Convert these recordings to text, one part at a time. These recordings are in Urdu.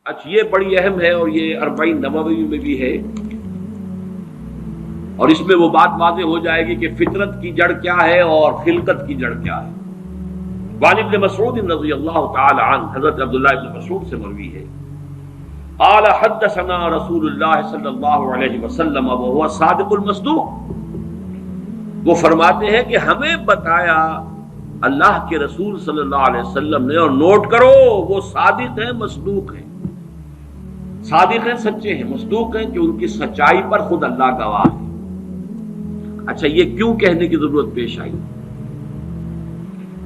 اچھا یہ بڑی اہم ہے اور یہ 40 نووی میں بھی ہے، اور اس میں وہ بات واضح ہو جائے گی کہ فطرت کی جڑ کیا ہے اور خلقت کی جڑ کیا ہے۔ وعن ابن مسعود رضی اللہ تعالی عنہ، حضرت عبداللہ ابن مسعود سے مروی ہے، قال حدثنا رسول اللہ صلی اللہ علیہ وسلم وهو صادق المصدوق، وہ فرماتے ہیں کہ ہمیں بتایا اللہ کے رسول صلی اللہ علیہ وسلم نے، اور نوٹ کرو وہ صادق ہیں مصدوق ہیں، صادق ہیں سچے ہیں، مصدوق ہیں کہ ان کی سچائی پر خود اللہ گواہ ہے۔ اچھا یہ کیوں کہنے کی ضرورت پیش آئی؟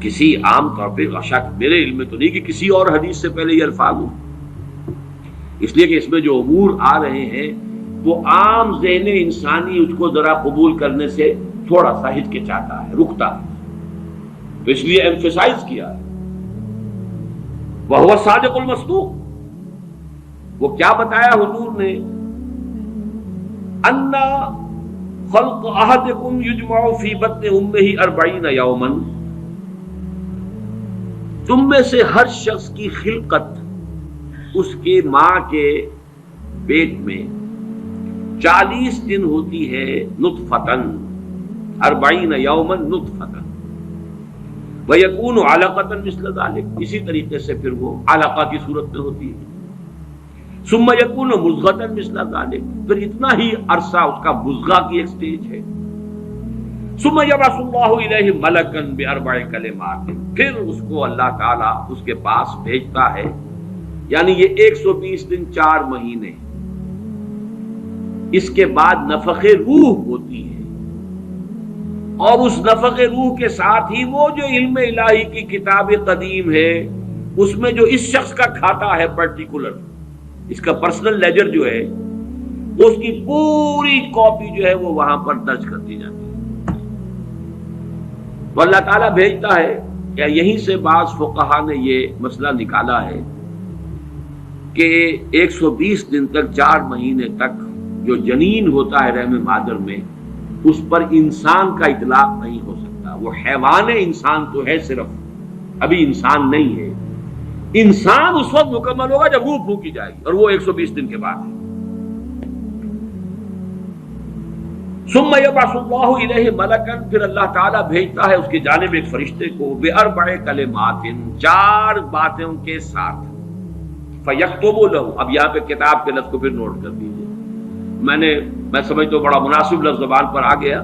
کسی عام طور پہ شک میرے علم میں تو نہیں کہ کسی اور حدیث سے پہلے یہ الفاظ ہوں، اس لیے کہ اس میں جو امور آ رہے ہیں وہ عام ذہن انسانی اس کو ذرا قبول کرنے سے تھوڑا سا ہچکچاتا ہے، رکتا ہے، تو اس لیے ایمفیسائز کیا ہے وَهُوَ الصَّادِقُ الْمَصْدُوقُ۔ وہ کیا بتایا حضور نے؟ اَنَّ خَلْقَ أَحَدِكُمْ يُجْمَعُ فِي بَطْنِ أُمِّهِ 40 يَوْمًا، تم میں سے ہر شخص کی خلقت اس کے ماں کے پیٹ میں 40 دن ہوتی ہے، نطفتن 40 یومن نطفتن، ویکون علقۃ مثل ذلک، اسی طریقے سے پھر وہ علقہ کی صورت میں ہوتی ہے، ثم یکون مضغۃ مثل ذلک، پھر اتنا ہی عرصہ اس کا مضغہ کی ایک سٹیج ہے، ثم یبعث اللہ الیہ ملکا باربع کلمات، پھر اس کو اللہ تعالیٰ اس کے پاس بھیجتا ہے، یعنی یہ 120 دن 4 مہینے، اس کے بعد نفخ روح ہوتی ہے، اور اس نفخ روح کے ساتھ ہی وہ جو علم الہی کی کتاب قدیم ہے اس میں جو اس شخص کا کھاتا ہے پرٹیکولر، اس کا پرسنل لیجر جو ہے اس کی پوری کاپی جو ہے وہ وہاں پر درج کر دی جاتی ہے، تو اللہ تعالیٰ بھیجتا ہے۔ کیا یہیں سے بعض فقہا نے یہ مسئلہ نکالا ہے کہ 120 دن تک 4 مہینے تک جو جنین ہوتا ہے رحم مادر میں، اس پر انسان کا اطلاق نہیں ہو سکتا، وہ حیوان انسان تو ہے صرف، ابھی انسان نہیں ہے، انسان اس وقت مکمل ہوگا جب روح پھونکی جائے گی، اور وہ 120 دن کے بعد ہے۔ ثم یبعث اللہ الیہ ملکا، پھر اللہ تعالیٰ بھیجتا ہے اس کی جانب ایک فرشتے کو، باربع کلمات، 4 باتوں کے ساتھ، فیکتب لہ، اب یہاں پہ کتاب کے لفظ کو پھر نوٹ کر دیجیے، میں سمجھتا ہوں بڑا مناسب لفظ زبان پر آ گیا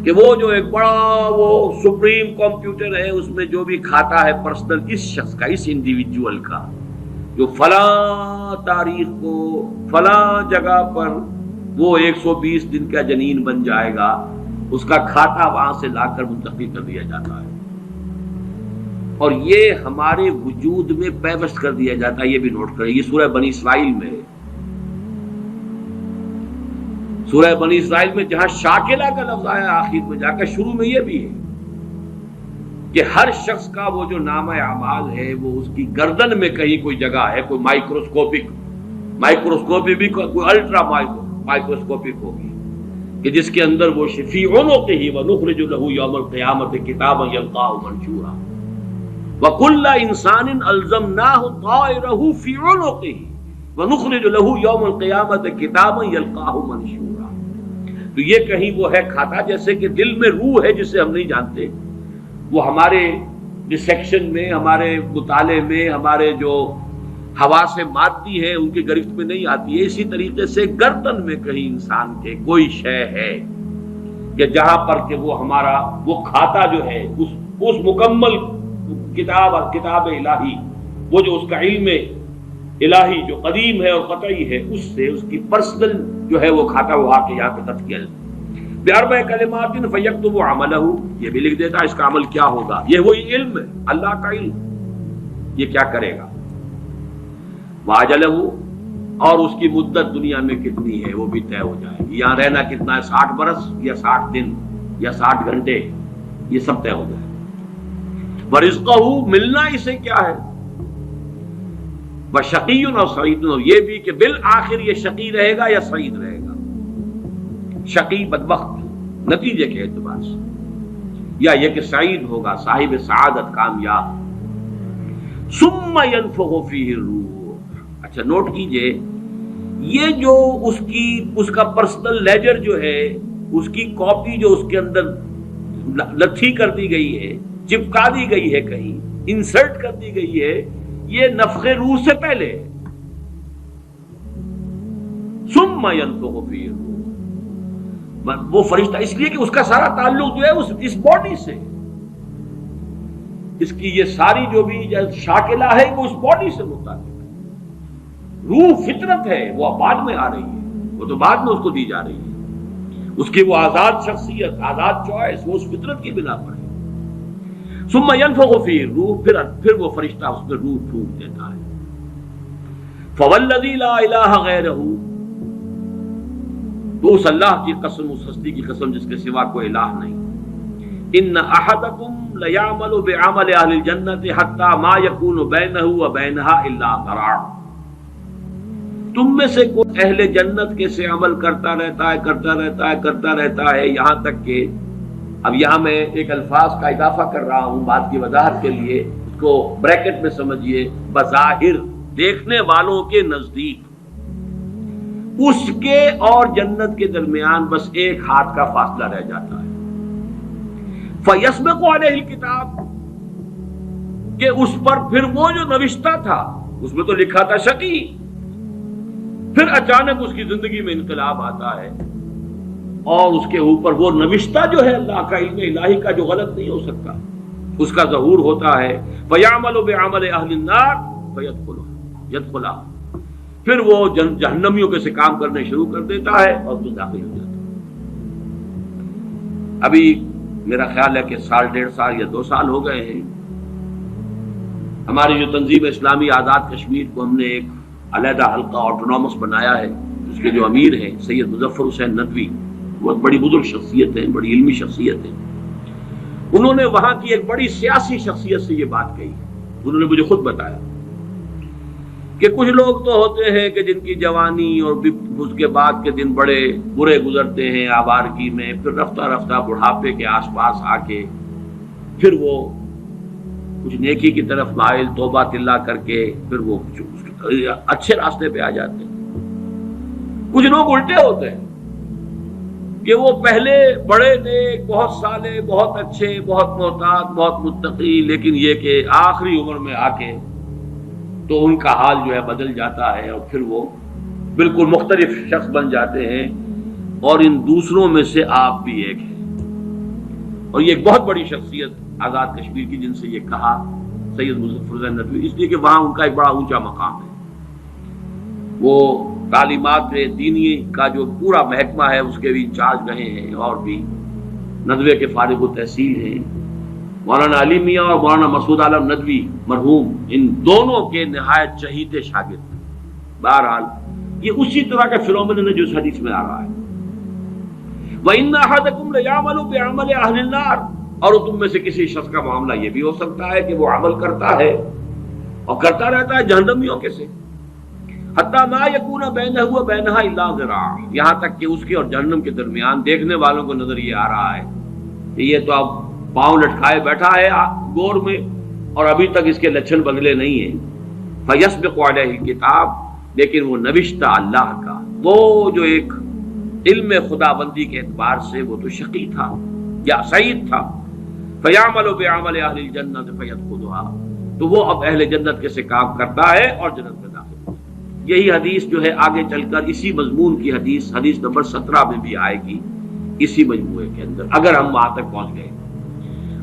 کہ وہ جو ایک بڑا وہ سپریم کمپیوٹر ہے، اس میں جو بھی کھاتا ہے پرسنل اس شخص کا، اس انڈیویجول کا، جو فلاں تاریخ کو فلاں جگہ پر وہ 120 دن کا جنین بن جائے گا، اس کا کھاتا وہاں سے لا کر منتقل کر دیا جاتا ہے، اور یہ ہمارے وجود میں پیوست کر دیا جاتا ہے۔ یہ بھی نوٹ کریں، یہ سورہ بنی اسرائیل میں ہے، سورہ بنی اسرائیل میں جہاں شاکلہ کا لفظ آیا آخر میں جا کر، شروع میں یہ بھی ہے کہ ہر شخص کا وہ جو نامہ اعمال ہے وہ اس کی گردن میں کہیں کوئی جگہ ہے، کوئی مائکروسکوپی بھی کوئی الٹرا مائکروسکوپک ہوگی کہ جس کے اندر وہ شفیع عنقہ ونخرج له یوم القیامۃ کتابا یلقاہ منشورا وکل انسان الزمناہ طائرہ فی عنقہ ونخرج له یوم القیامۃ کتابا یلقاہ منشورا۔ تو یہ کہیں وہ ہے کھاتا، جیسے کہ دل میں روح ہے جسے ہم نہیں جانتے، وہ ہمارے ڈسیکشن میں، ہمارے مطالعے میں، ہمارے جو حواس مادی ہے ان کی گرفت میں نہیں آتی ہے، اسی طریقے سے گردن میں کہیں انسان کے کوئی شے ہے کہ جہاں پر کہ وہ ہمارا وہ کھاتا جو ہے اس مکمل کتاب الہی، وہ جو اس کا علم الہی جو قدیم ہے اور قطعی ہے، اس سے اس کی پرسنل جو ہے وہ کھاتا وہ آ کے یہاں پہ درج کیا جاتا ہے۔ باربع کلمات فیکتب عملہ، یہ بھی لکھ دیتا ہے اس کا عمل کیا ہوگا، یہ وہی علم ہے، اللہ کا علم، یہ کیا کرے گا، واجلہ، اور اس کی مدت دنیا میں کتنی ہے وہ بھی طے ہو جائے گی، یہاں رہنا کتنا ہے، 60 برس یا 60 دن یا 60 گھنٹے، یہ سب طے ہو جائے گا۔ ورزقہ، ملنا اسے کیا ہے، وشقی اور سعید، یہ بھی کہ بالآخر یہ شقی رہے گا یا سعید رہے گا، شقی بدبخت نتیجے کے اعتبار سے، یا یہ کہ سعید ہوگا صاحب سعادت کامیاب۔ ثم ينفخ فیہ الروح، اچھا نوٹ کیجئے، یہ جو اس کا پرسنل لیجر جو ہے، اس کی کاپی جو اس کے اندر لتھی کر دی گئی ہے، چپکا دی گئی ہے، کہیں انسرٹ کر دی گئی ہے، یہ نفخ روح سے پہلے ہے۔ ثم ينفخ فيه الروح، وہ فرشتہ اس لیے کہ اس کا سارا تعلق جو ہے اس باڈی سے، اس کی یہ ساری جو بھی شاکلہ ہے وہ اس باڈی سے متعلق ہے۔ روح فطرت ہے، وہ بعد میں آ رہی ہے، وہ تو بعد میں اس کو دی جا رہی ہے، اس کی وہ آزاد شخصیت، آزاد چوائس، وہ اس فطرت کی بنا پر ہے۔ ثم ينفخ فيه الروح، پھر وہ فرشتہ اس میں روح پھونک دیتا ہے۔ فوالذی لا الہ غیرہ، تو اس اللہ کی قسم، اس ہستی کی قسم جس کے سوا کوئی الہ نہیں، ان احدکم لیعمل بعمل اہل الجنۃ حتی ما یکون بینہ وبینہا الا ذراع، تم میں سے کوئی اہل جنت کے سے عمل کرتا رہتا ہے یہاں تک کہ، اب یہاں میں ایک الفاظ کا اضافہ کر رہا ہوں بات کی وضاحت کے لیے، اس کو بریکٹ میں سمجھیے، بظاہر دیکھنے والوں کے نزدیک اس کے اور جنت کے درمیان بس ایک ہاتھ کا فاصلہ رہ جاتا ہے۔ فَيَسْبِقُ عَلَيْهِ الْكِتَابُ، کہ اس پر پھر وہ جو نوشتہ تھا، اس میں تو لکھا تھا شقی، پھر اچانک اس کی زندگی میں انقلاب آتا ہے اور اس کے اوپر وہ نوشتہ جو ہے اللہ کا علم الہی کا جو غلط نہیں ہو سکتا، اس کا ظہور ہوتا ہے۔ فَيَعْمَلُ بِعَمَلِ أَهْلِ النَّارِ فَيَدْخُلُهَا، پھر وہ جہنمیوں کے سے کام کرنے شروع کر دیتا ہے اور تو داخل ہو جاتا ہے۔ ابھی میرا خیال ہے کہ سال 1.5 سال یا 2 سال ہو گئے ہیں، ہماری جو تنظیم اسلامی آزاد کشمیر کو ہم نے ایک علیحدہ حلقہ آٹونومس بنایا ہے، اس کے جو امیر ہیں سید مظفر حسین ندوی، بہت بڑی بزرگ شخصیت ہیں، بڑی علمی شخصیت ہیں، انہوں نے وہاں کی ایک بڑی سیاسی شخصیت سے یہ بات کہی، انہوں نے مجھے خود بتایا کہ کچھ لوگ تو ہوتے ہیں کہ جن کی جوانی اور اس کے بعد کے دن بڑے برے گزرتے ہیں آوارگی میں، پھر رفتہ رفتہ بڑھاپے کے آس پاس آ کے پھر وہ کچھ نیکی کی طرف مائل، توبہ تلا کر کے پھر وہ اچھے راستے پہ آ جاتے ہیں۔ کچھ لوگ الٹے ہوتے ہیں کہ وہ پہلے بڑے نیک، بہت صالح، بہت اچھے، بہت محتاط، بہت متقی، لیکن یہ کہ آخری عمر میں آ کے تو ان کا حال جو ہے بدل جاتا ہے اور پھر وہ بالکل مختلف شخص بن جاتے ہیں، اور ان دوسروں میں سے آپ بھی ایک ہیں۔ اور یہ ایک بہت بڑی شخصیت آزاد کشمیر کی، جن سے یہ کہا سید مظفر حسین ندوی، اس لیے کہ وہاں ان کا ایک بڑا اونچا مقام ہے، وہ تعلیمات دینی کا جو پورا محکمہ ہے اس کے بھی انچارج رہے ہیں، اور بھی ندوے کے فارغ التحصیل ہیں۔ مولانا علی میاں اور مولانا مسعود عالم ندوی مرحوم، ان دونوں کے نہایت چہیتے شاگرد ہیں۔ بہرحال یہ اسی طرح کا فینومینن ہے جو اس حدیث میں آ رہا ہے۔ وَإِنَّ أَحَدَكُمْ لَيَعْمَلُ بِعَمَلِ أَهْلِ النَّارِ، اور تم میں سے کسی شخص کا معاملہ یہ بھی ہو سکتا ہے کہ وہ عمل کرتا ہے اور کرتا رہتا ہے جہنمیوں کے سے، حتیٰ ما یکون بینہ وبینہا الا ذراع، یہاں تک کہ اس کے اور جہنم کے درمیان دیکھنے والوں کو نظر یہ آ رہا ہے کہ یہ تو اب پاؤں لٹکائے بیٹھا ہے گور میں اور ابھی تک اس کے لچھن بدلے نہیں ہیں۔ فیسبق علیہ الکتاب، لیکن وہ نوشتہ اللہ کا، وہ جو ایک علم خدا بندی کے اعتبار سے وہ تو شقی تھا یا سعید تھا۔ فیعمل بعمل اہل الجنۃ فیدخلھا، تو وہ اب اہل جنت کے سے کام کرتا ہے اور جنت میں داخل ہوتا ہے۔ یہی حدیث جو ہے آگے چل کر اسی مضمون کی حدیث نمبر 17 میں بھی آئے گی، اسی مجموعے کے اندر، اگر ہم وہاں تک پہنچ گئے۔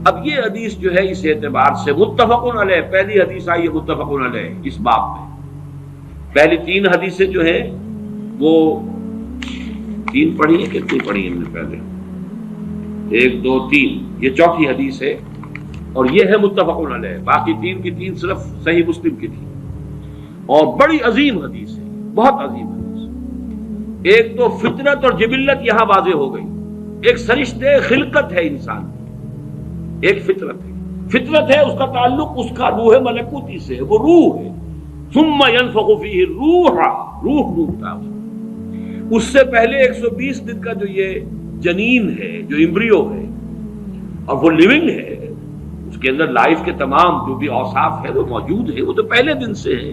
اب یہ حدیث جو ہے اس اعتبار سے متفق علیہ، پہلی حدیث آئی ہے متفق علیہ اس باب میں۔ پہلی 3 حدیثیں جو ہیں وہ 3 پڑھی ہیں، کتنی پڑھی ہیں ہم نے پہلے؟ 1 2 3، یہ چوتھی حدیث ہے اور یہ ہے متفق علیہ، باقی 3 کی 3 صرف صحیح مسلم کی تھی، اور بڑی عظیم حدیث ہے، بہت عظیم حدیث۔ ایک تو فطرت اور جبلت یہاں واضح ہو گئی، ایک سرشتے خلقت ہے انسان، ایک فطرت ہے، اس کا تعلق اس کا روح ملکوتی سے، وہ روح ہے۔ ثم ينفخ فيه الروح، روح ڈوبتا ہے اس سے پہلے 120 دن کا جو یہ جنین ہے، جو امبریو ہے، اور وہ لیونگ ہے، اس کے اندر لائف کے تمام جو بھی اوصاف ہے وہ موجود ہے، وہ تو پہلے دن سے ہے۔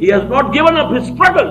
he has not given up his struggle,